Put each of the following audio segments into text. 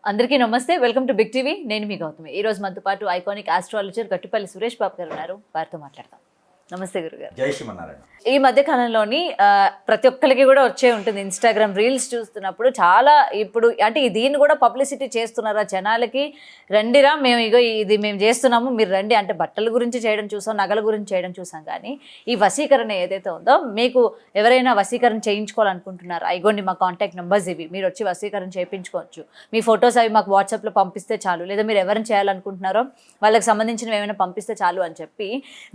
అందరికీ నమస్తే. Welcome to big TV. నేను మీ గౌతమి. ఈ రోజు మనతో పాటు ఐకానిక్ ఆస్ట్రాలజర్ గట్టుపల్లి సురేష్ బాబు గారు ఉన్నారు. వారితో మాట్లాడదాం. నమస్తే గురుగారు. జై శ్రీమన్నారాయణ. ఈ మధ్య కాలంలోని ప్రతి ఒక్కరికి కూడా వచ్చే ఉంటుంది. ఇన్స్టాగ్రామ్ రీల్స్ చూస్తున్నప్పుడు చాలా ఇప్పుడు అంటే దీన్ని కూడా పబ్లిసిటీ చేస్తున్నారా జనాలకి, రండిరా మేము ఇగో ఇది మేము చేస్తున్నాము మీరు రండి అంటే బట్టల గురించి చేయడం చూసాం, నగల గురించి చేయడం చూసాం. కానీ ఈ వశీకరణ ఏదైతే ఉందో, మీకు ఎవరైనా వశీకరణ చేయించుకోవాలనుకుంటున్నారు, అయిగోండి మా కాంటాక్ట్ నెంబర్స్ ఇవి, మీరు వచ్చి వశీకరణ చేయించుకోవచ్చు, మీ ఫొటోస్ అవి మాకు వాట్సాప్లో పంపిస్తే చాలు, లేదా మీరు ఎవరిని చేయాలనుకుంటున్నారో వాళ్ళకి సంబంధించినవి ఏమైనా పంపిస్తే చాలు అని చెప్పి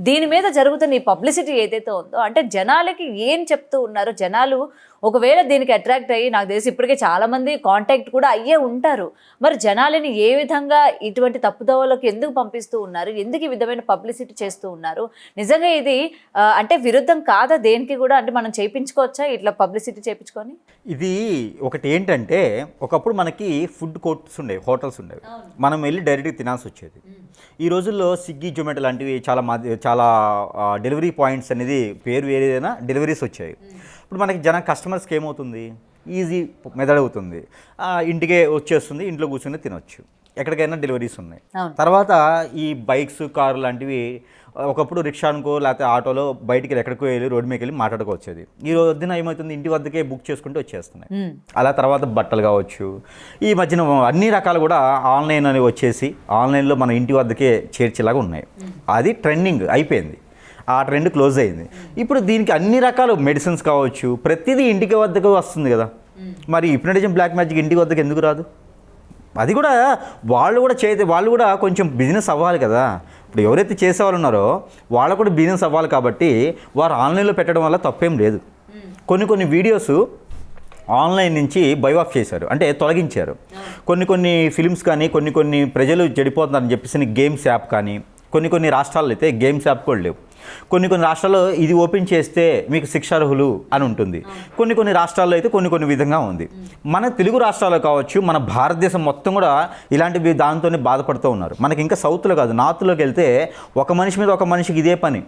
దీని మీద జరుగుతున్న ఈ పబ్లిసిటీ ఏదైతే ఉందో, అంటే జనాలకి ఏం చెప్తూ ఉన్నారు, జనాలు ఒకవేళ దీనికి అట్రాక్ట్ అయ్యి, నాకు తెలిసి ఇప్పటికే చాలామంది కాంటాక్ట్ కూడా అయ్యే ఉంటారు, మరి జనాలని ఏ విధంగా ఇటువంటి తప్పుదోవలకు ఎందుకు పంపిస్తూ ఉన్నారు, ఎందుకు ఈ విధమైన పబ్లిసిటీ చేస్తూ ఉన్నారు, నిజంగా ఇది అంటే విరుద్ధం కాదా దేనికి కూడా, అంటే మనం చేయించుకోవచ్చా ఇట్లా పబ్లిసిటీ చేయించుకొని? ఇది ఒకటి ఏంటంటే, ఒకప్పుడు మనకి ఫుడ్ కోర్ట్స్ ఉండేవి, హోటల్స్ ఉండేవి, మనం వెళ్ళి డైరెక్ట్గా తినాల్సి వచ్చేది. ఈ రోజుల్లో స్విగ్గీ, జొమాటో లాంటివి చాలా డెలివరీ పాయింట్స్ అనేది పేరు ఏదైనా డెలివరీస్ వచ్చాయి. ఇప్పుడు మనకి కస్టమర్స్కి ఏమవుతుంది, ఈజీ మెథడ్ అవుతుంది, ఇంటికే వచ్చేస్తుంది, ఇంట్లో కూర్చొని తినొచ్చు, ఎక్కడికైనా డెలివరీస్ ఉన్నాయి. తర్వాత ఈ బైక్స్, కారు లాంటివి ఒకప్పుడు రిక్షా అనుకో లేకపోతే ఆటోలో బయటికి ఎక్కడికో వెళ్ళి రోడ్డు మీదకి వెళ్ళి మాట్లాడుకోవచ్చేది. ఈ రోజున ఏమవుతుంది, ఇంటి వద్దకే బుక్ చేసుకుంటే వచ్చేస్తున్నాయి. అలా తర్వాత బట్టలు కావచ్చు, ఈ మధ్యన అన్ని రకాలు కూడా ఆన్లైన్ అని వచ్చేసి ఆన్లైన్లో మన ఇంటి వద్దకే చేర్చేలాగా ఉన్నాయి. అది ట్రెండింగ్ అయిపోయింది, ఆ ట్రెండ్ క్లోజ్ అయింది. ఇప్పుడు దీనికి అన్ని రకాల మెడిసిన్స్ కావచ్చు, ప్రతిదీ ఇంటికి వద్దకు వస్తుంది కదా. మరి హిప్నటిజం, బ్లాక్ మ్యాజిక్ ఇంటికి వద్దకు ఎందుకు రాదు? అది కూడా వాళ్ళు కూడా కొంచెం బిజినెస్ అవ్వాలి కదా. ఇప్పుడు ఎవరైతే చేసేవాళ్ళు ఉన్నారో వాళ్ళు కూడా బిజినెస్ అవ్వాలి కాబట్టి వారు ఆన్లైన్లో పెట్టడం వల్ల తప్పేం లేదు. కొన్ని వీడియోస్ ఆన్లైన్ నుంచి బైవాఫ్ చేశారు, అంటే తొలగించారు. కొన్ని ఫిలిమ్స్ కానీ కొన్ని ప్రజలు చెడిపోతున్నారని చెప్పేసి గేమ్స్ యాప్ కానీ, కొన్ని రాష్ట్రాల్లో అయితే గేమ్స్ యాప్ కూడా లేవు. కొన్ని రాష్ట్రాల్లో ఇది ఓపెన్ చేస్తే మీకు శిక్షార్హులు అని ఉంటుంది, కొన్ని రాష్ట్రాల్లో అయితే కొన్ని విధంగా ఉంది. మన తెలుగు రాష్ట్రాల్లో కావచ్చు, మన భారతదేశం మొత్తం కూడా ఇలాంటి దాంతోనే బాధపడుతూ ఉన్నారు. మనకి ఇంకా సౌత్లో కాదు, నార్త్లోకి వెళ్తే ఒక మనిషి మీద ఒక మనిషికి ఇదే పని.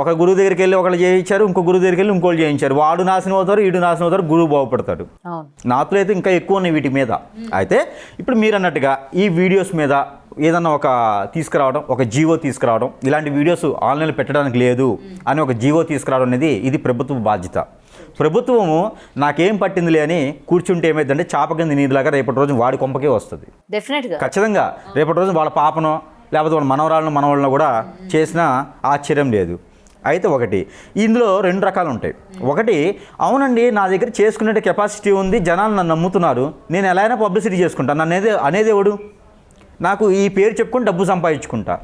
ఒక గురువు దగ్గరికి వెళ్ళి ఒకళ్ళు చేయించారు, ఇంకో గురువు దగ్గరికి వెళ్ళి ఇంకోళ్ళు చేయించారు, వాడు నాశనం అవుతారు, ఈడు నాశనం అవుతారు, గురువు బాగుపడతాడు. నార్త్లో అయితే ఇంకా ఎక్కువ ఉన్నాయి వీటి మీద. అయితే ఇప్పుడు మీరు అన్నట్టుగా ఈ వీడియోస్ మీద ఏదన్నా ఒక తీసుకురావడం, ఒక జీవో తీసుకురావడం, ఇలాంటి వీడియోస్ ఆన్లైన్లో పెట్టడానికి లేదు అని ఒక జీవో తీసుకురావడం అనేది ఇది ప్రభుత్వ బాధ్యత. ప్రభుత్వము నాకేం పట్టిందిలే అని కూర్చుంటే ఏమైందంటే చాప కింద నీరులాగా రేపటి రోజు వాడి కొంపకే వస్తుంది. డెఫినెట్గా ఖచ్చితంగా రేపటి రోజు వాళ్ళ పాపనో లేకపోతే వాళ్ళ మనవరాలను కూడా చేసినా ఆశ్చర్యం లేదు. అయితే ఒకటి ఇందులో రెండు రకాలు ఉంటాయి. ఒకటి, అవునండి నా దగ్గర చేసుకునే కెపాసిటీ ఉంది, జనాలు నన్ను నమ్ముతున్నారు, నేను ఎలా అయినా పబ్లిసిటీ చేసుకుంటాను, అనేది ఎవడు? నాకు ఈ పేరు చెప్పుకొని డబ్బు సంపాదించుకుంటా.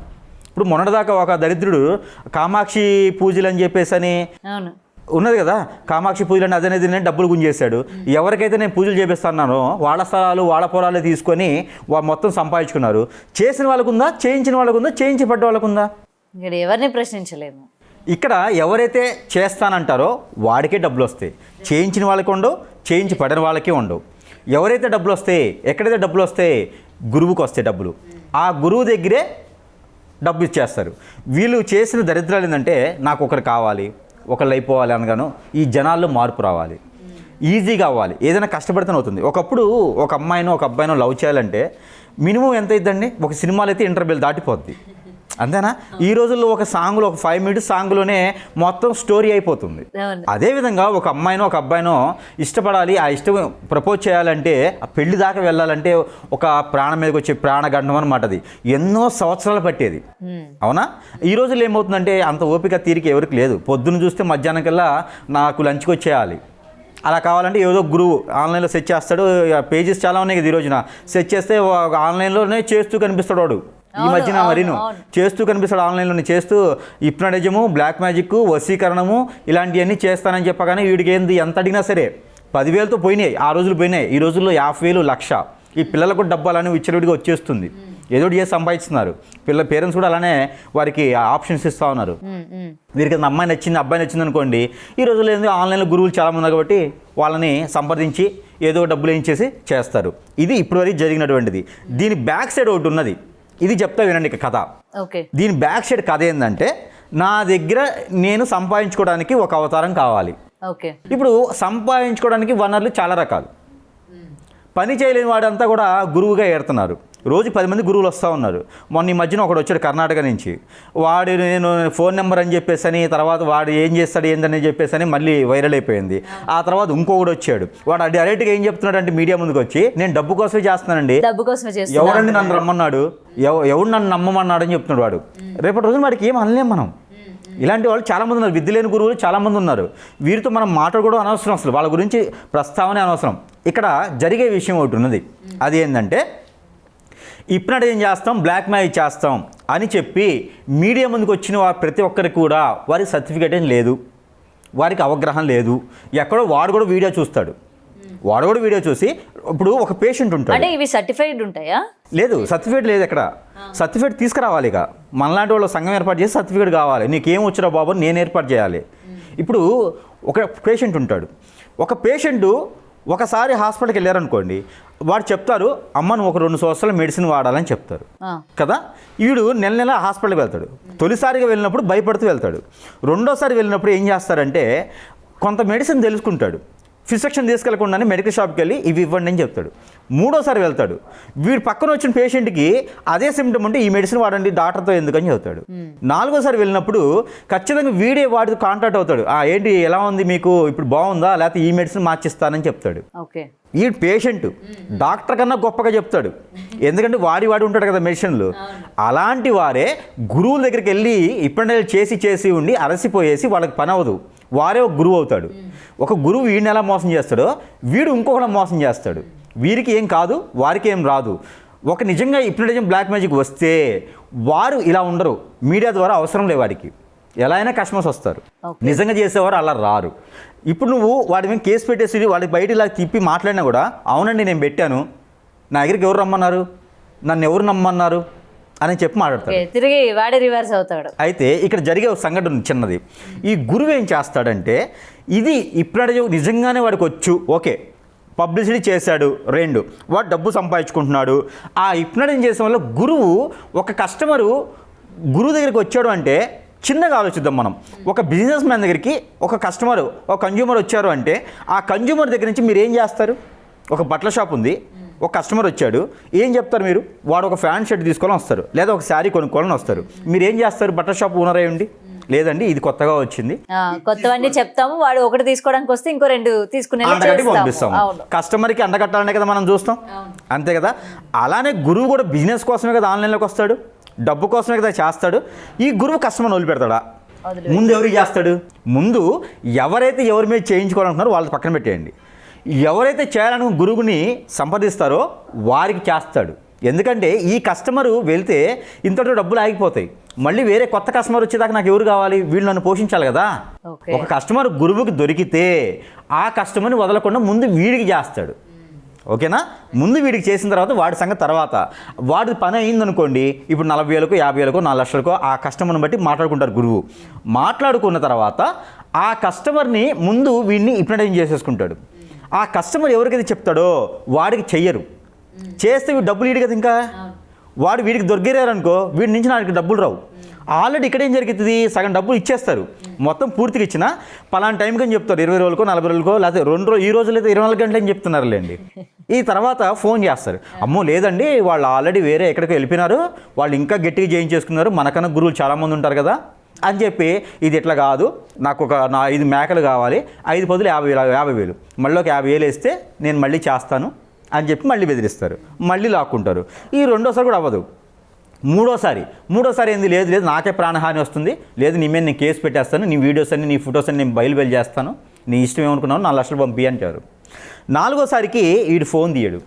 ఇప్పుడు మొన్నటిదాకా ఒక దరిద్రుడు కామాక్షి పూజలు అని చెప్పేసి అని ఉన్నది కదా, కామాక్షి పూజలు అని అదనేది నేను డబ్బులు గుంజేశాడు. ఎవరికైతే నేను పూజలు చేపిస్తున్నానో వాళ్ళ స్థలాలు వాళ్ళ పొలాలు తీసుకొని మొత్తం సంపాదించుకున్నారు. చేసిన వాళ్ళకుందా, చేయించిన వాళ్ళకుందా, చేయించబడ్డ వాళ్ళకుందా? ఇక్కడ ఎవరిని ప్రశ్నించలేము. ఇక్కడ ఎవరైతే చేస్తానంటారో వాడికే డబ్బులు వస్తాయి, చేయించిన వాళ్ళకి ఉండవు, చేయించి పడిన వాళ్ళకి ఉండవు. ఎవరైతే డబ్బులు వస్తాయి, ఎక్కడైతే డబ్బులు వస్తాయి, గురువుకి వస్తాయి డబ్బులు, ఆ గురువు దగ్గరే డబ్బు ఇచ్చేస్తారు. వీళ్ళు చేసిన దరిద్రాలు ఏంటంటే, నాకు ఒకరు కావాలి, ఒకళ్ళు అయిపోవాలి అనగాను ఈ జనాల్లో మార్పు రావాలి, ఈజీగా అవ్వాలి, ఏదైనా కష్టపడితేనే అవుతుంది. ఒకప్పుడు ఒక అమ్మాయినో ఒక అబ్బాయినో లవ్ చేయాలంటే మినిమం ఎంత అవుతుందండి, ఒక సినిమాలో అయితే ఇంటర్వెల్ దాటిపోద్ది, అంతేనా? ఈ రోజుల్లో ఒక సాంగ్లో, ఒక 5 minutes సాంగ్లోనే మొత్తం స్టోరీ అయిపోతుంది. అదేవిధంగా ఒక అమ్మాయినో ఒక అబ్బాయినో ఇష్టపడాలి, ఆ ఇష్టం ప్రపోజ్ చేయాలంటే, ఆ పెళ్లి దాకా వెళ్ళాలంటే ఒక ప్రాణం మీదకి వచ్చే ప్రాణగండం అనమాట. అది ఎన్నో సంవత్సరాలు పట్టేది, అవునా? ఈ రోజుల్లో ఏమవుతుందంటే అంత ఓపిక తీరిక ఎవరికి లేదు. పొద్దున్న చూస్తే మధ్యాహ్నం కల్లా నాకు లంచ్కి వచ్చేయాలి, అలా కావాలంటే ఏదో గురువు ఆన్లైన్లో సెట్ చేస్తాడు. పేజెస్ చాలా ఉన్నాయి కదా ఈ రోజున, సెట్ చేస్తే ఆన్లైన్లోనే చేస్తూ కనిపిస్తాడు వాడు. ఈ మధ్యన మరీను చేస్తూ కనిపిస్తాడు, ఆన్లైన్లోనే చేస్తూ హిప్నటిజము, బ్లాక్ మ్యాజిక్, వశీకరణము ఇలాంటివన్నీ చేస్తానని చెప్పగానే వీడికి ఏంది ఎంత అడిగినా సరే 10,000తో పోయినాయి, ఆ రోజులు పోయినాయి. ఈ రోజుల్లో 50,000, 1,00,000 ఈ పిల్లలకు డబ్బు అలానే విచ్చలవిడిగా వచ్చేస్తుంది, ఏదో చేసి సంపాదిస్తున్నారు. పేరెంట్స్ కూడా అలానే వారికి ఆప్షన్స్ ఇస్తూ ఉన్నారు. వీరికి అమ్మాయి నచ్చింది, అబ్బాయి నచ్చింది అనుకోండి, ఈ రోజుల్లో ఏంది ఆన్లైన్లో గురువులు చాలామంది ఉన్నారు కాబట్టి వాళ్ళని సంప్రదించి ఏదో డబ్బులు వేయించేసి చేస్తారు. ఇది ఇప్పటివరకు జరిగినటువంటిది. దీని బ్యాక్ సైడ్ ఒకటి ఉన్నది, ఇది చెప్తా వినండి కథ. దీని బ్యాక్ సైడ్ కథ ఏంటంటే, నా దగ్గర నేను సంపాదించుకోవడానికి ఒక అవతారం కావాలి. ఇప్పుడు సంపాదించుకోవడానికి వనరులు చాలా రకాలు. పని చేయలేని వాడంతా కూడా గురువుగా ఏడుతున్నారు. రోజు 10 మంది గురువులు వస్తూ ఉన్నారు. మొన్న ఈ మధ్యన ఒకడు వచ్చాడు కర్ణాటక నుంచి. వాడు నేను ఫోన్ నెంబర్ అని చెప్పేసి తర్వాత వాడు ఏం చేస్తాడు ఏందని చెప్పేసి మళ్ళీ వైరల్ అయిపోయింది. ఆ తర్వాత ఇంకొకడు వచ్చాడు. వాడు డైరెక్ట్గా ఏం చెప్తున్నాడు అంటే మీడియా ముందుకు వచ్చి నేను డబ్బు కోసమే చేస్తున్నానండి, డబ్బు కోసమే చేస్తున్నాను, ఎవరండి నన్ను రమ్మన్నాడు, ఎవడు నన్ను నమ్మమన్నాడు అని చెప్తున్నాడు వాడు. రేపటి రోజున వాడికి ఏం అనలేం మనం. ఇలాంటి వాళ్ళు చాలామంది ఉన్నారు, విద్య లేని గురువులు చాలామంది ఉన్నారు. వీరితో మనం మాట్లాడుకోవడం అనవసరం, అసలు వాళ్ళ గురించి ప్రస్తావనే అనవసరం. ఇక్కడ జరిగే విషయం ఒకటి ఉన్నది, అది ఏంటంటే హిప్నటైజ్ చేస్తాం, బ్లాక్ మ్యాజిక్ చేస్తాం అని చెప్పి మీడియా ముందుకు వచ్చిన ప్రతి ఒక్కరికి కూడా వారికి సర్టిఫికేట్ ఏం లేదు, వారికి అవగాహన లేదు. ఎక్కడో వాడు కూడా వీడియో చూస్తాడు, వాడు కూడా వీడియో చూసి ఇప్పుడు ఒక పేషెంట్ ఉంటాడు. అంటే ఇవి సర్టిఫైడ్ ఉంటాయా? లేదు, సర్టిఫికేట్ లేదు. ఎక్కడ సర్టిఫికేట్ తీసుకురావాలి. ఇక మనలాంటి వాళ్ళు సంఘం ఏర్పాటు చేసి సర్టిఫికేట్ కావాలి, నీకేం వచ్చినా బాబు నేను ఏర్పాటు చేయాలి. ఇప్పుడు ఒక పేషెంట్ ఉంటాడు. ఒక పేషెంట్ ఒకసారి హాస్పిటల్కి వెళ్ళారనుకోండి, వాడు చెప్తారు అమ్మ నువ్వు ఒక 2 సంవత్సరాలు మెడిసిన్ వాడాలని చెప్తారు కదా. వీడు నెల నెల హాస్పిటల్కి వెళ్తాడు. తొలిసారిగా వెళ్ళినప్పుడు భయపడుతూ వెళ్తాడు. రెండోసారి వెళ్ళినప్పుడు ఏం చేస్తారంటే కొంత మెడిసిన్ తెలుసుకుంటాడు. ప్రిస్క్రిప్షన్ తీసుకెళ్లకుండానే మెడికల్ షాప్కి వెళ్ళి ఇవి ఇవ్వండి అని చెప్తాడు. మూడోసారి వెళ్తాడు, వీడు పక్కన వచ్చిన పేషెంట్కి అదే సిమ్టమ్ ఉంటే ఈ మెడిసిన్ వాడండి డాక్టర్తో ఎందుకని చెప్తాడు. నాలుగోసారి వెళ్ళినప్పుడు ఖచ్చితంగా వీడే వాడితో కాంటాక్ట్ అవుతాడు. ఏంటి ఎలా ఉంది మీకు, ఇప్పుడు బాగుందా, లేకపోతే ఈ మెడిసిన్ మార్చిస్తానని చెప్తాడు. ఈ పేషెంట్ డాక్టర్ కన్నా గొప్పగా చెప్తాడు, ఎందుకంటే వాడి ఉంటాడు కదా మెడిసిన్లు. అలాంటి వారే గురువుల దగ్గరికి వెళ్ళి ఇప్పటి చేసి ఉండి అలసిపోయేసి వాళ్ళకి పని అవ్వదు, వారే ఒక గురువు అవుతాడు. ఒక గురువు వీడిని ఎలా మోసం చేస్తాడో వీడు ఇంకొకటి మోసం చేస్తాడు. వీరికి ఏం కాదు, వారికి ఏం రాదు. ఒక నిజంగా హిప్నటిజం బ్లాక్ మ్యాజిక్ వస్తే వారు ఇలా ఉండరు. మీడియా ద్వారా అవసరం లేదు, వాడికి ఎలా అయినా కస్టమర్స్ వస్తారు. నిజంగా చేసేవారు అలా రారు. ఇప్పుడు నువ్వు వాడి మీద కేసు పెట్టేసి వాడికి బయట ఇలా తిప్పి మాట్లాడినా కూడా అవునండి నేను పెట్టాను, నా దగ్గరికి ఎవరు రమ్మన్నారు, నన్ను ఎవరు నమ్మన్నారు అని చెప్పి మాట్లాడతాడు. తిరిగి వాడే రివర్స్ అవుతాడు. అయితే ఇక్కడ జరిగే ఒక సంఘటన చిన్నది. ఈ గురువు ఏం చేస్తాడంటే ఇది హిప్నటిజం నిజంగానే వాడికి వచ్చు, ఓకే పబ్లిసిటీ చేశాడు, 2 వాడు డబ్బు సంపాదించుకుంటున్నాడు. ఆ హిప్నటిజం చేసే వల్ల గురువు ఒక కస్టమరు గురువు దగ్గరికి వచ్చాడు అంటే చిన్నగా ఆలోచిద్దాం మనం. ఒక బిజినెస్ మ్యాన్ దగ్గరికి ఒక కస్టమర్, ఒక కన్జ్యూమర్ వచ్చారు అంటే ఆ కన్జ్యూమర్ దగ్గర నుంచి మీరు ఏం చేస్తారు? ఒక బట్టల షాప్ ఉంది, ఒక కస్టమర్ వచ్చాడు, ఏం చెప్తారు మీరు? వాడు ఒక ఫ్యాన్ షర్ట్ తీసుకోవాలని వస్తారు, లేదా ఒక శారీ కొనుక్కోవాలని వస్తారు. మీరు ఏం చేస్తారు? బట్టల షాప్ ఓనర్ అయ్యండి, లేదండి ఇది కొత్తగా వచ్చింది, కొత్తవన్నీ చెప్తాము. వాడు ఒకటి తీసుకోవడానికి వస్తే ఇంకో 2 తీసుకునే పంపిస్తాం. కస్టమర్కి అండగట్టాలనే కదా మనం చూస్తాం, అంతే కదా. అలానే గురువు కూడా బిజినెస్ కోసమే కదా ఆన్లైన్లోకి వస్తాడు, డబ్బు కోసమే కదా చేస్తాడు. ఈ గురువు కస్టమర్ని వదిలిపెడతాడా? ముందు ఎవరికి చేస్తాడు? ముందు ఎవరైతే ఎవరి మీద చేయించుకోవాలనుకున్నారో వాళ్ళని పక్కన పెట్టేయండి. ఎవరైతే చేయాలని గురువుని సంపాదిస్తారో వారికి చేస్తాడు. ఎందుకంటే ఈ కస్టమరు వెళ్తే ఇంతలో డబ్బులు ఆగిపోతాయి, మళ్ళీ వేరే కొత్త కస్టమర్ వచ్చేదాకా నాకు ఎవరు కావాలి? వీళ్ళు నన్ను పోషించాలి కదా. ఒక కస్టమర్ గురువుకి దొరికితే ఆ కస్టమర్ని వదలకుండా ముందు వీడికి చేస్తాడు, ఓకేనా. ముందు వీడికి చేసిన తర్వాత వాడి సంగతి తర్వాత. వాడి పని అయిందనుకోండి, ఇప్పుడు 40,000కో 50,000కో 4 లక్షలకో ఆ కస్టమర్ని బట్టి మాట్లాడుకుంటారు గురువు. మాట్లాడుకున్న తర్వాత ఆ కస్టమర్ని ముందు వీడిని హిప్నటైజ్ చేసేసుకుంటాడు. ఆ కస్టమర్ ఎవరికైతే చెప్తాడో వాడికి చెయ్యరు, చేస్తే వీడు డబ్బులు వీడి కదా. ఇంకా వాడు వీడికి దొరికారనుకో వీడి నుంచి నాకు డబ్బులు రావు. ఆల్రెడీ ఇక్కడ ఏం జరుగుతుంది, సగం డబ్బులు ఇచ్చేస్తారు, మొత్తం పూర్తిగా ఇచ్చినా పలానా టైంకి అని చెప్తారు, 20 రోజులకో 40 రోజులకో, లేకపోతే 2 రోజులు, ఈ రోజులు అయితే 24 గంటలు అని చెప్తున్నారులేండి. ఈ తర్వాత ఫోన్ చేస్తారు, అమ్మో లేదండి వాళ్ళు ఆల్రెడీ వేరే ఎక్కడికో వెళ్ళిపోయినారు, వాళ్ళు ఇంకా గట్టిగా చేయించేసుకున్నారు, మనకన్నా గురువులు చాలామంది ఉంటారు కదా అని చెప్పి ఇది ఇట్లా కాదు, నాకు ఒక 5 మేకలు కావాలి, 5 బదులు 50,000 మళ్ళీ ఒక 50,000 వేస్తే నేను మళ్ళీ చేస్తాను అని చెప్పి మళ్ళీ బెదిరిస్తారు, మళ్ళీ లాక్కుంటారు. ఈ రెండోసారి కూడా అవ్వదు. మూడోసారి ఏంది, లేదు నాకే ప్రాణహాని వస్తుంది, లేదు నీ మీద నేను కేసు పెట్టేస్తాను, నీ వీడియోస్ అన్ని నీ ఫొటోస్ అన్ని నేను బయలు చేస్తాను, నీ ఇష్టం ఏమనుకున్నావు 4 లక్షలు పంపి అంటారు. 4వసారికి వీడు ఫోన్ తీయడు,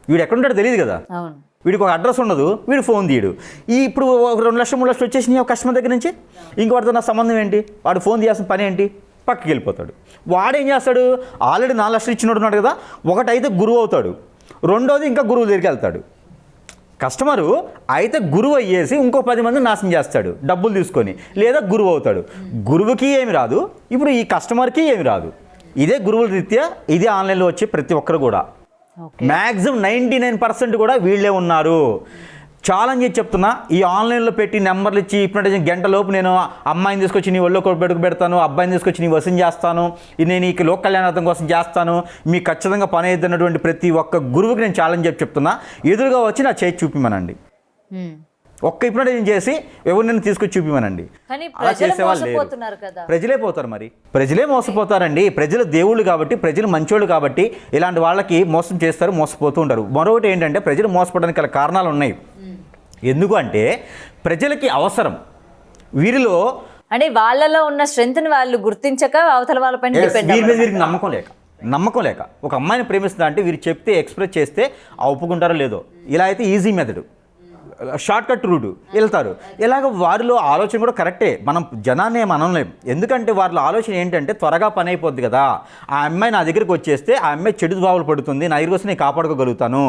వీడు ఎక్కడుంటాడో తెలియదు కదా, వీడికి ఒక అడ్రస్ ఉండదు, వీడు ఫోన్ తీయడు. ఇప్పుడు ఒక 2 లక్షలు 3 లక్షలు వచ్చేసి ఒక కస్టమర్ దగ్గర నుంచి ఇంకొకటితో నా సంబంధం ఏంటి, వాడు ఫోన్ తీయాల్సిన పని ఏంటి, పక్కకి వెళ్ళిపోతాడు. వాడేం చేస్తాడు, ఆల్రెడీ 4 లక్షలు ఇచ్చినట్టున్నాడు కదా, ఒకటైతే గురువు అవుతాడు, రెండోది ఇంకా గురువు దగ్గరికి వెళ్తాడు. కస్టమరు అయితే గురువు అయ్యేసి ఇంకో 10 మంది నాశనం చేస్తాడు డబ్బులు తీసుకొని, లేదా గురువు అవుతాడు. గురువుకి ఏమి రాదు, ఇప్పుడు ఈ కస్టమర్కి ఏమి రాదు. ఇదే గురువుల రీత్యా ఇదే ఆన్లైన్లో వచ్చే ప్రతి ఒక్కరు కూడా మ్యాక్సిమం 99% కూడా వీళ్ళే ఉన్నారు. ఛాలెంజ్ చేసి చెప్తున్నా, ఈ ఆన్లైన్లో పెట్టి నెంబర్లు ఇచ్చి హిప్నటైజేషన్ గంట లోపు నేను అమ్మాయిని తీసుకొచ్చి నీ ఒళ్ళో పెడతాను, అబ్బాయిని తీసుకొచ్చి నీ వసం చేస్తాను, నేను ఈ లోక కళ్యాణార్థం కోసం చేస్తాను, మీకు ఖచ్చితంగా పని అయ్యిద్దన్నటువంటి ప్రతి ఒక్క గురువుకి నేను ఛాలెంజ్ చేసి చెప్తున్నా, ఎదురుగా వచ్చి నా చేతి చూపిమనండి. ఒక్క హిప్నటైజేషన్ చేసి ఎవరినైనా తీసుకొచ్చి చూపిమనండి. అలా చేసేవాళ్ళు లేరు. ప్రజలే పోతారు, మరి ప్రజలే మోసపోతారండి. ప్రజలు దేవుళ్ళు కాబట్టి, ప్రజలు మంచోళ్ళు కాబట్టి ఇలాంటి వాళ్ళకి మోసం చేస్తారు, మోసపోతూ ఉంటారు. మరొకటి ఏంటంటే ప్రజలు మోసపోవడానికి గల కారణాలు ఉన్నాయి. ఎందుకు అంటే ప్రజలకి అవసరం, వీరిలో అంటే వాళ్ళలో ఉన్న స్ట్రెంగ్త్ని వాళ్ళు గుర్తించక అవతల వాళ్ళపైన వీరికి నమ్మకం లేక ఒక అమ్మాయిని ప్రేమిస్తుందా అంటే వీరు చెప్తే ఎక్స్ప్రెస్ చేస్తే ఒప్పుకుంటారో లేదో. ఇలా అయితే easy method, short cut route వెళ్తారు. ఇలాగ వారిలో ఆలోచన కూడా కరెక్టే, మనం జనాన్ని ఏం అనలేం. ఎందుకంటే వారిలో ఆలోచన ఏంటంటే త్వరగా పని అయిపోద్ది కదా, ఆ అమ్మాయి నా దగ్గరికి వచ్చేస్తే ఆ అమ్మాయి చెడు బావులు పడుతుంది, నా దగ్గరికి వస్తే నేను కాపాడుకోగలుగుతాను,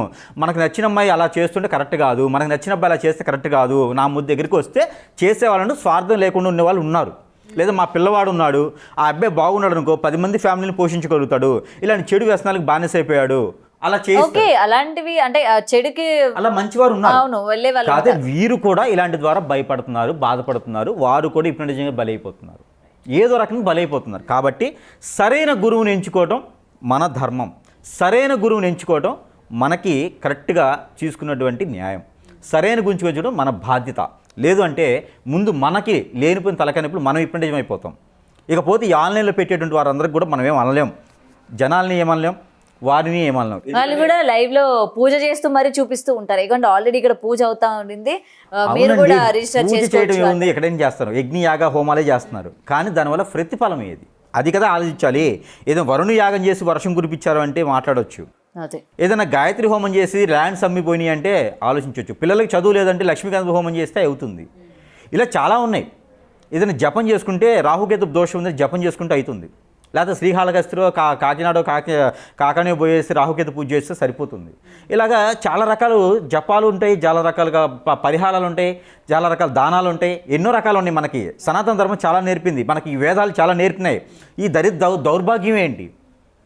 మనకు నచ్చిన అమ్మాయి అలా చేస్తుంటే కరెక్ట్ కాదు, మనకు నచ్చిన అబ్బాయి అలా చేస్తే కరెక్ట్ కాదు, నా ముద్దు దగ్గరికి వస్తే చేసేవాళ్ళను స్వార్థం లేకుండా ఉండేవాళ్ళు ఉన్నారు. లేదా మా పిల్లవాడు ఉన్నాడు, ఆ అబ్బాయి బాగున్నాడు అనుకో 10 మంది ఫ్యామిలీని పోషించగలుగుతాడు, ఇలాంటి చెడు వ్యసనాలకు బానిసైపోయాడు, అలా చేస్తే అలాంటివి అంటే చెడుకి అలా మంచివారు ఉన్నారు. అవును, వెళ్ళే వాళ్ళు. కాదే వీరు కూడా ఇలాంటి ద్వారా భయపడుతున్నారు, బాధపడుతున్నారు, వారు కూడా హిప్నటిజంగా బలైపోతున్నారు, ఏదో రకంగా బలైపోతున్నారు. కాబట్టి సరైన గురువుని ఎంచుకోవడం మన ధర్మం, సరైన గురువుని ఎంచుకోవడం మనకి కరెక్ట్గా తీసుకున్నటువంటి న్యాయం, సరైన గురించి వచ్చడం మన బాధ్యత. లేదు అంటే ముందు మనకి లేనిపోయిన తలకానప్పుడు మనం హిప్నటిజం అయిపోతాం. ఇకపోతే ఈ ఆన్లైన్లో పెట్టేటువంటి వారందరికీ కూడా మనం ఏం అనలేం, జనాల్ని ఏమనలేం, వారిని ఏమన్నాం. వాళ్ళు కూడా లైవ్ లో పూజ చేస్తూ మరీ చూపిస్తూ ఉంటారు. ఎందుకంటే ఆల్రెడీ ఇక్కడ పూజ అవుతా ఉండింది, మీరు కూడా రిజిస్టర్ చేయడం ఏముంది, ఎక్కడేం చేస్తారు, యజ్ఞ యాగ హోమాలే చేస్తున్నారు, కానీ దానివల్ల ప్రతిఫలం ఏది, అది కదా ఆలోచించాలి. ఏదో వరుణు యాగం చేసి వర్షం కురిపించారు అంటే మాట్లాడవచ్చు, ఏదైనా గాయత్రి హోమం చేసి ల్యాండ్స్ అమ్మిపోయినాయి అంటే ఆలోచించవచ్చు, పిల్లలకి చదువు లేదంటే లక్ష్మీకాంత హోమం చేస్తే అవుతుంది. ఇలా చాలా ఉన్నాయి. ఏదైనా జపం చేసుకుంటే రాహుకేతు దోషం ఉంది, జపం చేసుకుంటే అవుతుంది. లేకపోతే శ్రీకాళహస్తిలో కాకినాడ కాకనే పోయేసి రాహుకేతు పూజ చేస్తే సరిపోతుంది. ఇలాగా చాలా రకాలు జపాలు ఉంటాయి, చాలా రకాలుగా పరిహారాలు ఉంటాయి, చాలా రకాల దానాలు ఉంటాయి, ఎన్నో రకాలు ఉన్నాయి. మనకి సనాతన ధర్మం చాలా నేర్పింది, మనకి ఈ వేదాలు చాలా నేర్పినాయి. ఈ దౌర్భాగ్యం ఏంటి,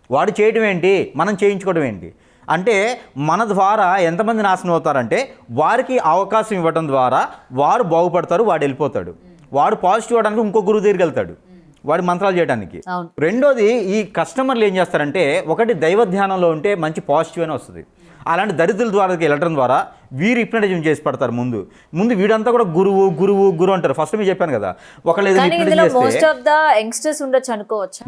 వాడు చేయడం ఏంటి, మనం చేయించుకోవడం ఏంటి అంటే మన ద్వారా ఎంతమంది నాశనం అవుతారంటే వారికి అవకాశం ఇవ్వడం ద్వారా వారు బాగుపడతారు, వాడు వెళ్ళిపోతాడు, వాడు పాజిటివ్ అవడానికి ఇంకో గురువు దగ్గరికి వెళ్తాడు, వాడి మంత్రాలు చేయడానికి. రెండోది ఈ కస్టమర్లు ఏం చేస్తారంటే ఒకటి దైవ ధ్యానంలో ఉంటే మంచి పాజిటివ్ అని వస్తుంది, అలాంటి దరిద్రుల ద్వారా వెళ్ళడం ద్వారా వీరు హిప్నటిజం చేసి పడతారు. ముందు వీడంతా కూడా గురువు గురువు గురువు అంటారు. ఫస్ట్ మీరు చెప్పాను కదా, ఒకళ్ళు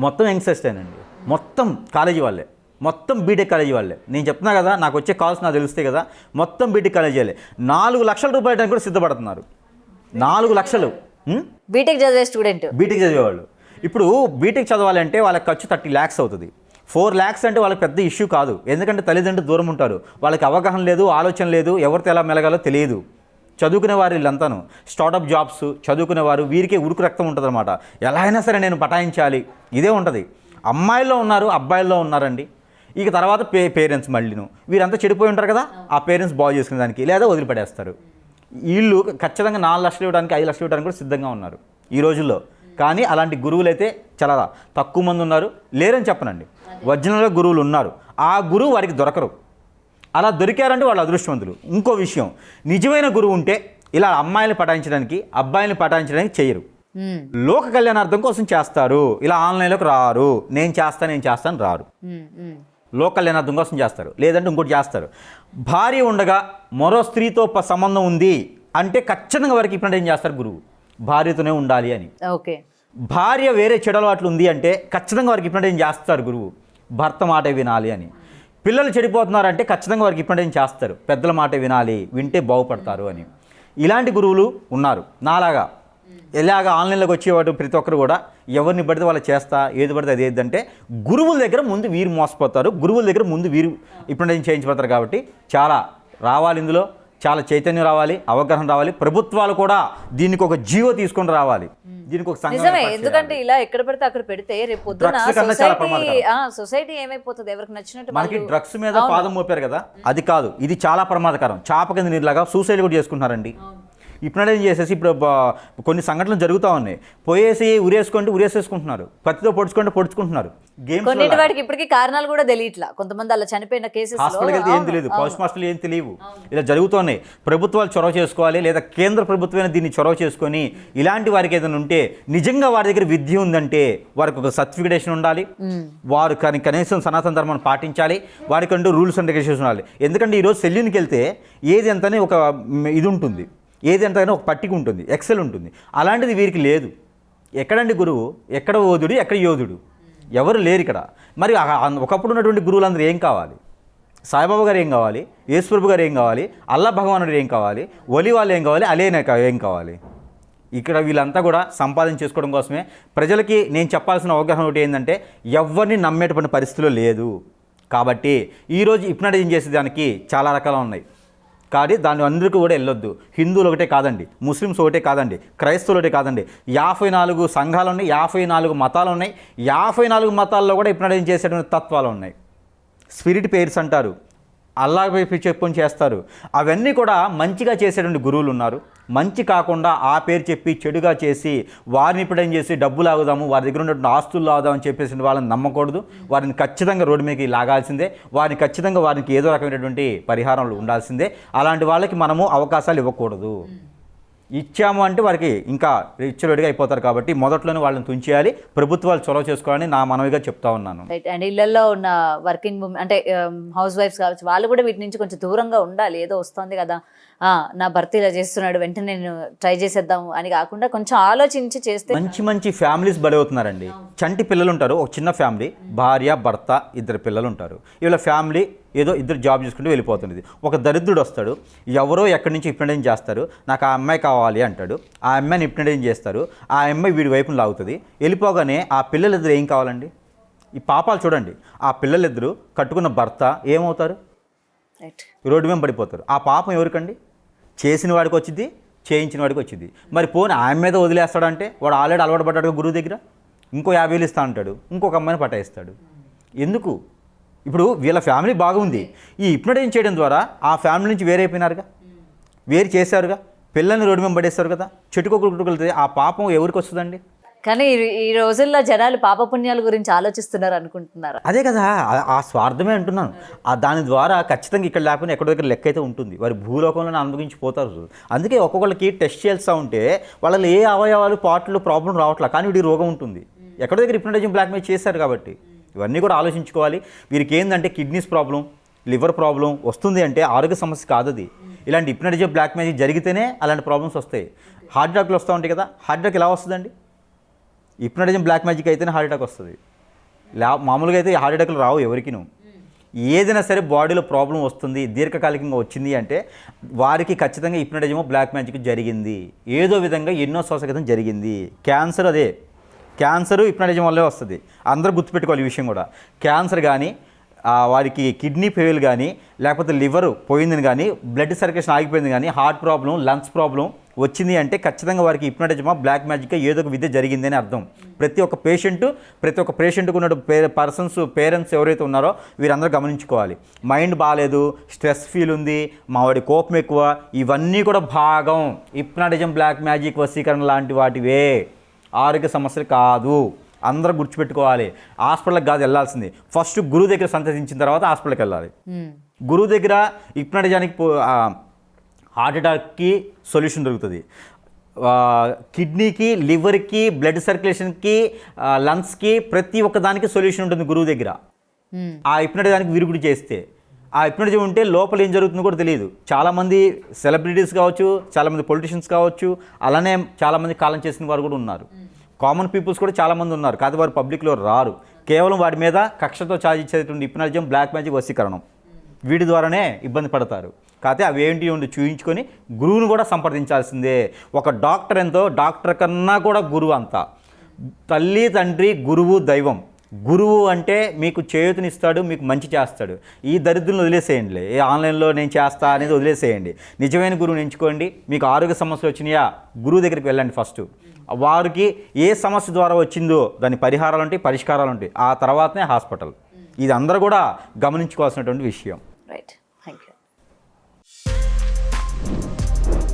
మొత్తం యంగ్స్టర్సేనండి, మొత్తం కాలేజీ వాళ్ళే, మొత్తం బీటెక్ కాలేజీ వాళ్ళే. నేను చెప్తున్నా కదా, నాకు వచ్చే కాల్స్ నాకు తెలిస్తే కదా, మొత్తం బీటెక్ కాలేజీ వాళ్ళే. 4 లక్షల రూపాయలు కూడా సిద్ధపడుతున్నారు. 4 లక్షలు బీటెక్ చదివే స్టూడెంట్, బీటెక్ చదివేవాళ్ళు. ఇప్పుడు బీటెక్ చదవాలంటే వాళ్ళకి ఖర్చు 30 lakhs అవుతుంది. 4 lakhs అంటే వాళ్ళకి పెద్ద ఇష్యూ కాదు, ఎందుకంటే తల్లిదండ్రులు దూరం ఉంటారు, వాళ్ళకి అవగాహన లేదు, ఆలోచన లేదు, ఎవరితో ఎలా మెలగాలో తెలియదు. చదువుకునే వారు వీళ్ళంతాను స్టార్టప్ జాబ్స్ చదువుకునేవారు, వీరికే ఉరుకు రక్తం ఉంటుంది అనమాట. ఎలా అయినా సరే నేను పటాయించాలి, ఇదే ఉంటుంది. అమ్మాయిల్లో ఉన్నారు, అబ్బాయిల్లో ఉన్నారండి. ఇక తర్వాత పేరెంట్స్ మళ్ళీను వీరంతా చెడిపోయి ఉంటారు కదా, ఆ పేరెంట్స్ బాగు చేసుకునే దానికి లేదా వదిలిపెట్టేస్తారు. వీళ్ళు ఖచ్చితంగా 4 లక్షలు ఇవ్వడానికి 5 లక్షలు ఇవ్వడానికి కూడా సిద్ధంగా ఉన్నారు ఈ రోజుల్లో. కానీ అలాంటి గురువులు అయితే చాలా తక్కువ మంది ఉన్నారు, లేరని చెప్పనండి. ఒరిజినల్గా గురువులు ఉన్నారు, ఆ గురువు వారికి దొరకరు. అలా దొరికారంటే వాళ్ళు అదృష్టవంతులు. ఇంకో విషయం, నిజమైన గురువు ఉంటే ఇలా అమ్మాయిని పటాయించడానికి అబ్బాయిని పటాయించడానికి చేయరు, లోక కళ్యాణార్థం కోసం చేస్తారు. ఇలా ఆన్లైన్లోకి రారు, నేను చేస్తాను రారు, లోక కళ్యాణార్థం కోసం చేస్తారు, లేదంటే ఇంకోటి చేస్తారు. భార్య ఉండగా మరో స్త్రీతో సంబంధం ఉంది అంటే ఖచ్చితంగా వారికి ఇప్పుడు ఏం చేస్తారు, గురువు భార్యతోనే ఉండాలి అని. ఓకే, భార్య వేరే చెడలవాట్లు ఉంది అంటే ఖచ్చితంగా వారికి ఇప్పుడు ఏం చేస్తారు, గురువు భర్త మాట వినాలి అని. పిల్లలు చెడిపోతున్నారంటే ఖచ్చితంగా వారికి ఇప్పుడు ఏం చేస్తారు, పెద్దల మాట వినాలి, వింటే బాగుపడతారు అని. ఇలాంటి గురువులు ఉన్నారు నాలాగా. ఇలాగ ఆన్లైన్లోకి వచ్చేవాడు ప్రతి ఒక్కరు కూడా ఎవరిని పడితే వాళ్ళు చేస్తా, ఏది పడితే అది ఏదంటే గురువుల దగ్గర ముందు వీరు మోసపోతారు, గురువుల దగ్గర ముందు వీరు ఇప్పుడు ఏం చేయించిపోతారు. కాబట్టి చాలా రావాలి, ఇందులో చాలా చైతన్యం రావాలి, అవగాహన రావాలి. ప్రభుత్వాలు కూడా దీనికి ఒక జీవో తీసుకొని రావాలి, దీనికి ఒక సంఘం. ఎందుకంటే ఇలా ఎక్కడ పెడితే అక్కడ పెడితే రేపు పొద్దున సొసైటీ ఏమైపోతుంది, ఎవరికి నచ్చినట్టు. మనకి డ్రగ్స్ మీద పాదం మోపారు కదా, అది కాదు, ఇది చాలా ప్రమాదకరం. చాప కింద నీరులాగా సూసైడ్ కూడా చేసుకుంటున్నారండి. హిప్నటైజ్ చేసేసి ఇప్పుడు కొన్ని సంఘటనలు జరుగుతూ ఉన్నాయి. పోయేసి ఉరేసేసుకుంటున్నారు, కత్తితో పొడుచుకుంటున్నారు. కొన్నిటి వాటికి ఇప్పటికీ కారణాలు కూడా తెలియట్లా. కొంతమంది అలా చనిపోయిన కేసెస్ హాస్పిటల్కి వెళ్తే ఏం తెలియదు, పోస్ట్ మాస్టర్లు ఏం తెలియవు. ఇలా జరుగుతున్నాయి. ప్రభుత్వాలు చొరవ చేసుకోవాలి, లేదా కేంద్ర ప్రభుత్వమైన దీన్ని చొరవ చేసుకొని ఇలాంటి వారికి ఏదైనా ఉంటే, నిజంగా వారి దగ్గర విద్య ఉందంటే వారికి ఒక సర్టిఫికేషన్ ఉండాలి, వారు కనీసం సనాతన ధర్మాన్ని పాటించాలి, వారికంటూ రూల్స్ అండ్ రెగ్యులేషన్స్ ఉండాలి. ఎందుకంటే ఈరోజు సెల్యూన్కి వెళ్తే ఏది ఎంతనే ఒక ఇది ఉంటుంది, ఏది ఎంతైనా ఒక పట్టిక ఉంటుంది, ఎక్సెల్ ఉంటుంది. అలాంటిది వీరికి లేదు. ఎక్కడండి గురువు, ఎక్కడ ఓదుడు, ఎక్కడ యోధుడు, ఎవరు లేరు ఇక్కడ. మరి ఒకప్పుడు ఉన్నటువంటి గురువులందరూ ఏం కావాలి? సాయిబాబా గారు ఏం కావాలి, యేసుప్రభు గారు ఏం కావాలి, అల్లా భగవానుడు ఏం కావాలి, ఒలి వాళ్ళు ఏం కావాలి, అలేనే ఏం కావాలి? ఇక్కడ వీళ్ళంతా కూడా సంపాదన చేసుకోవడం కోసమే. ప్రజలకి నేను చెప్పాల్సిన అవగాహన ఒకటి ఏంటంటే, ఎవరిని నమ్మేటువంటి పరిస్థితిలో లేదు. కాబట్టి ఈరోజు హిప్నటైజింగ్ చేసేదానికి చాలా రకాలు ఉన్నాయి. కానీ దాని అందరికీ కూడా వెళ్ళొద్దు. హిందువులు ఒకటే కాదండి, ముస్లిమ్స్ ఒకటే కాదండి, క్రైస్తవులు ఒకటే కాదండి, 54 సంఘాలు ఉన్నాయి, 54 మతాలు ఉన్నాయి. 54 మతాల్లో కూడా హిప్నటైజింగ్ చేసేటువంటి తత్వాలు ఉన్నాయి. స్పిరిట్ పేర్స్ అంటారు, అల్లా చెప్పుకొని చేస్తారు. అవన్నీ కూడా మంచిగా చేసేటువంటి గురువులు ఉన్నారు. మంచి కాకుండా ఆ పేరు చెప్పి చెడుగా చేసి వారిని ఇప్పుడేం చేసి డబ్బులు ఆగుదాము, వారి దగ్గర ఉన్నటువంటి ఆస్తులు లాగుదామని చెప్పేసి వాళ్ళని నమ్మకూడదు. వారిని ఖచ్చితంగా రోడ్డు మీదకి లాగాల్సిందే. వారిని ఖచ్చితంగా వారికి ఏదో రకమైనటువంటి పరిహారాలు ఉండాల్సిందే. అలాంటి వాళ్ళకి మనము అవకాశాలు ఇవ్వకూడదు. ఇచ్చాము అంటే వారికి ఇంకా రిచ్లుడిగా అయిపోతారు. కాబట్టి మొదట్లోనే వాళ్ళని తుంచేయాలి. ప్రభుత్వాలు చొరవ చేసుకోవాలని నా మనవిగా చెప్తా ఉన్నాను. అండ్ ఇళ్లలో ఉన్న వర్కింగ్ ఉమెన్ అంటే హౌస్ వైఫ్స్ కావచ్చు, వాళ్ళు కూడా వీటి నుంచి కొంచెం దూరంగా ఉండాలి. ఏదో వస్తుంది కదా, నా భర్త ఇలా చేస్తున్నాడు, వెంటనే నేను ట్రై చేసేద్దాము అని కాకుండా కొంచెం ఆలోచించి చేస్తే. మంచి ఫ్యామిలీస్ బలవుతున్నారండి. చంటి పిల్లలు ఉంటారు, ఒక చిన్న ఫ్యామిలీ, భార్య భర్త 2 పిల్లలు ఉంటారు. వీళ్ళ ఫ్యామిలీ ఏదో 2 జాబ్ చేసుకుంటూ వెళ్ళిపోతుంది. ఒక దరిద్రుడు వస్తాడు, ఎవరో ఎక్కడి నుంచి హిప్నటైజ్ చేస్తారు, నాకు ఆ అమ్మాయి కావాలి అంటాడు. ఆ అమ్మాయిని హిప్నటైజ్ చేస్తారు. ఆ అమ్మాయి వీడి వైపున లాగుతుంది. వెళ్ళిపోగానే ఆ పిల్లలిద్దరు ఏం కావాలండి? ఈ పాపాలు చూడండి. ఆ పిల్లలిద్దరూ కట్టుకున్న భర్త ఏమవుతారు? రోడ్డు మీద పడిపోతారు. ఆ పాపం ఎవరికండి? చేసిన వాడికి వచ్చింది, చేయించిన వాడికి వచ్చింది. మరి పోనీ ఆయన మీద వదిలేస్తాడంటే వాడు ఆల్రెడీ అలవాటు పడ్డాడు గురువు దగ్గర, ఇంకో 50,000 ఇస్తా అంటాడు, ఇంకొక అమ్మాయిని పటాయిస్తాడు. ఎందుకు? ఇప్పుడు వీళ్ళ ఫ్యామిలీ బాగుంది, ఈ హిప్నటైజ్ చేయడం ద్వారా ఆ ఫ్యామిలీ నుంచి వేరైపోయినారుగా, వేరు చేశారుగా, పిల్లల్ని రోడ్డు మీద పడేస్తారు కదా. చెట్టుకొకరికెళ్తే ఆ పాపం ఎవరికి వస్తుందండి? కానీ ఈ రోజుల్లో జనాలు పాపపుణ్యాల గురించి ఆలోచిస్తున్నారు అనుకుంటున్నారు. అదే కదా, ఆ స్వార్థమే అంటున్నాను. దాని ద్వారా ఖచ్చితంగా ఇక్కడ లేకపోయినా ఎక్కడో దగ్గర లెక్క అయితే ఉంటుంది. వారి భూలోకంలోనే అనుభవించిపోతారు. అందుకే ఒక్కొక్కరికి టెస్ట్ చేస్తూ ఉంటే వాళ్ళలో ఏ అవయవాలు పార్ట్లు ప్రాబ్లం రావట్లేదు, కానీ వీడి రోగం ఉంటుంది. ఎక్కడో దగ్గర హిప్నటైజింగ్ బ్లాక్మెయిల్ చేశారు కాబట్టి ఇవన్నీ కూడా ఆలోచించుకోవాలి. వీరికి ఏంటంటే కిడ్నీస్ ప్రాబ్లం, లివర్ ప్రాబ్లం వస్తుంది అంటే ఆరోగ్య సమస్య కాదు అది. ఇలాంటి హిప్నటైజింగ్ బ్లాక్ మ్యాజిక్ జరిగితేనే అలాంటి ప్రాబ్లమ్స్ వస్తాయి. హార్ట్ అటాక్లు వస్తూ ఉంటాయి కదా, హార్ట్ అటాక్ ఎలా వస్తుందండి? హిప్నటైజింగ్ బ్లాక్ మ్యాజిక్ అయితేనే హార్ట్ అటాక్ వస్తుంది. మామూలుగా అయితే హార్ట్ అటాక్లు రావు ఎవరికినూ. ఏదైనా సరే బాడీలో ప్రాబ్లం వస్తుంది, దీర్ఘకాలికంగా వచ్చింది అంటే వారికి ఖచ్చితంగా హిప్నటైజింగ్ బ్లాక్ మ్యాజిక్ జరిగింది, ఏదో విధంగా ఎన్నో సంవత్సరాల క్రితం జరిగింది. క్యాన్సర్ అదే, క్యాన్సర్ హిప్నటైజింగ్ వల్లే వస్తుంది. అందరూ గుర్తుపెట్టుకోవాలి ఈ విషయం కూడా. క్యాన్సర్ కానీ, వారికి కిడ్నీ ఫెయిల్ కానీ, లేకపోతే లివర్ పోయిందని కానీ, బ్లడ్ సర్క్యులేషన్ ఆగిపోయింది కానీ, హార్ట్ ప్రాబ్లం, లంగ్స్ ప్రాబ్లం వచ్చింది అంటే ఖచ్చితంగా వారికి హిప్నటైజింగ్ బ్లాక్ మ్యాజిక్ ఏదో ఒక విద్య జరిగింది అని అర్థం. ప్రతి ఒక్క పేషెంట్కు ఉన్న పేరెంట్స్ ఎవరైతే ఉన్నారో వీరందరూ గమనించుకోవాలి. మైండ్ బాగాలేదు, స్ట్రెస్ ఫీల్ ఉంది, మావాడి కోపం ఎక్కువ, ఇవన్నీ కూడా భాగం హిప్నటైజింగ్ బ్లాక్ మ్యాజిక్ వశీకరణ లాంటి వాటివే, ఆరోగ్య సమస్యలు కాదు. అందరూ గుర్తుపెట్టుకోవాలి. హాస్పిటల్కి కాదు వెళ్ళాల్సింది, ఫస్ట్ గురువు దగ్గర సంతరించిన తర్వాత హాస్పిటల్కి వెళ్ళాలి. గురువు దగ్గర హిప్నటైజింగ్కి హార్ట్ అటాక్కి సొల్యూషన్ దొరుకుతుంది, కిడ్నీకి, లివర్కి, బ్లడ్ సర్క్యులేషన్కి, లంగ్స్కి, ప్రతి ఒక్క దానికి సొల్యూషన్ ఉంటుంది గురువు దగ్గర. ఆ హిప్నటైజింగ్కి విరుగుడు చేస్తే, ఆ హిప్నటిజం ఉంటే లోపల ఏం జరుగుతుందో కూడా తెలియదు. చాలామంది సెలబ్రిటీస్ కావచ్చు, చాలామంది పొలిటీషియన్స్ కావచ్చు, అలానే చాలామంది కాలం చేసిన వారు కూడా ఉన్నారు. కామన్ పీపుల్స్ కూడా చాలామంది ఉన్నారు, కాదు వారు పబ్లిక్లో రారు. కేవలం వారి మీద కక్షతో చాదించేటువంటి హిప్నటిజం, బ్లాక్ మ్యాజిక్, వశీకరణం, వీటి ద్వారానే ఇబ్బంది పడతారు. కాకపోతే అవి ఏంటి ఉండి చూయించుకొని గురువును కూడా సంప్రదించాల్సిందే. ఒక డాక్టర్ ఎంతో, డాక్టర్ కన్నా కూడా గురువు అంతా. తల్లి, తండ్రి, గురువు, దైవం. గురువు అంటే మీకు చేయూతనిస్తాడు, మీకు మంచి చేస్తాడు. ఈ దరిద్రులను వదిలేసేయండి, ఏ ఆన్లైన్లో నేను చేస్తా అనేది వదిలేసేయండి. నిజమైన గురువుని ఎంచుకోండి. మీకు ఆరోగ్య సమస్యలు వచ్చినాయా, గురువు దగ్గరికి వెళ్ళండి ఫస్ట్. వారికి ఏ సమస్య ద్వారా వచ్చిందో దాని పరిహారాలు ఉంటాయి, పరిష్కారాలు ఉంటాయి, ఆ తర్వాతనే హాస్పిటల్. ఇది అందరూ కూడా గమనించుకోవాల్సినటువంటి విషయం. Right, thank you.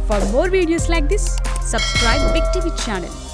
For more videos like this, subscribe Big TV channel.